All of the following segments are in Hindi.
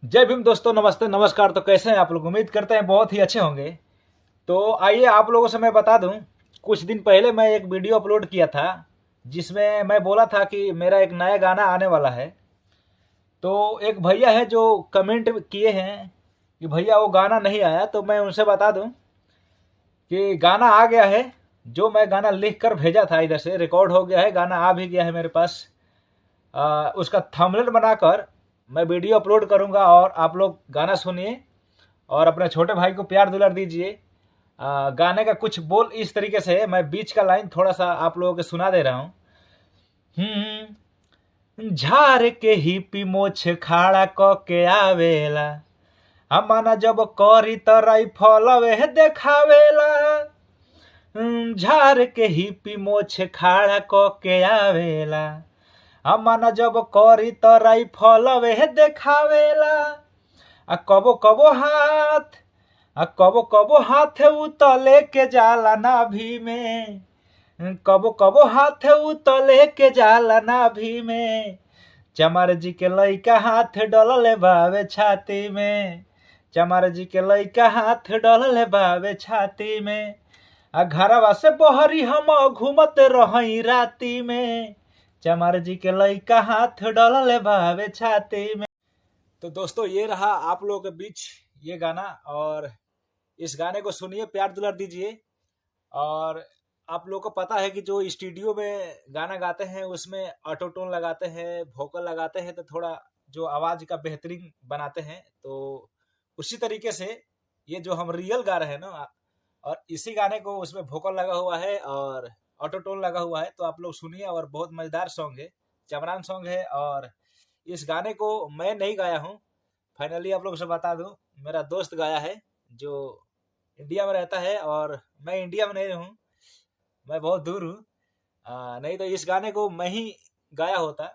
जय भीम दोस्तों, नमस्ते नमस्कार। तो कैसे हैं आप लोग? उम्मीद करते हैं बहुत ही अच्छे होंगे। तो आइए आप लोगों से मैं बता दूं, कुछ दिन पहले मैं एक वीडियो अपलोड किया था जिसमें मैं बोला था कि मेरा एक नया गाना आने वाला है। तो एक भैया है जो कमेंट किए हैं कि भैया वो गाना नहीं आया। तो मैं उनसे बता दूं कि गाना आ गया है। जो मैं गाना लिख कर भेजा था, इधर से रिकॉर्ड हो गया है, गाना आ भी गया है मेरे पास। उसका थंबनेल बनाकर मैं वीडियो अपलोड करूंगा और आप लोग गाना सुनिए और अपने छोटे भाई को प्यार दुलार दीजिए। गाने का कुछ बोल इस तरीके से है, मैं बीच का लाइन थोड़ा सा आप लोगों को सुना दे रहा हूँ। झार के हिपी मोछ खाड़ा क के आवेला, हमना जब करी त राइफल वे देखावेला। झार के हिपी मोछ खाड़ा क के आवेला, हमना जब करी त राइफल वे देखावेला। आ कबो कबो हाथ कबो कबो हाथ उतले के जाला नाभि में, कबो कबो हाथ उतले के जाला नाभि में। चमार जी के लइका हाथ डलले बावे छाती में, चमार जी के लइका हाथ डलले बावे छाती में। आ घरवा से बहरी हम घूमत रही राती में, चमार जी के लइका हाथ डलले बावे छाती में। तो दोस्तों, ये रहा आप लोगों के बीच ये गाना। और इस गाने को सुनिए, प्यार दुलार दीजिए। और आप लोगों को पता है कि जो स्टूडियो में गाना गाते हैं उसमें ऑटो टोन लगाते हैं, वोकल लगाते हैं, तो थोड़ा जो आवाज का बेहतरीन बनाते हैं। तो उसी तरीके से ये जो हम रियल गा रहे हैं ना, और इसी गाने को उसमें वोकल लगा हुआ है और ऑटो टोन लगा हुआ है। तो आप लोग सुनिए, और बहुत मजेदार सॉन्ग है, चमरान सॉन्ग है। और इस गाने को मैं नहीं गाया हूँ, फाइनली आप लोगों से बता दूं, मेरा दोस्त गाया है जो इंडिया में रहता है, और मैं इंडिया में नहीं हूँ, मैं बहुत दूर हूँ। नहीं तो इस गाने को मैं ही गाया होता।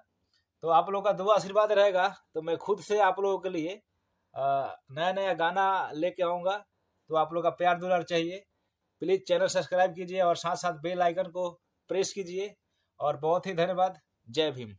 तो आप लोगों का दुआ आशीर्वाद रहेगा तो मैं खुद से आप लोगों के लिए नया नया गाना लेके आऊँगा। तो आप लोग का प्यार दुलार चाहिए। प्लीज़ चैनल सब्सक्राइब कीजिए और साथ साथ बेल आइकन को प्रेस कीजिए। और बहुत ही धन्यवाद। जय भीम।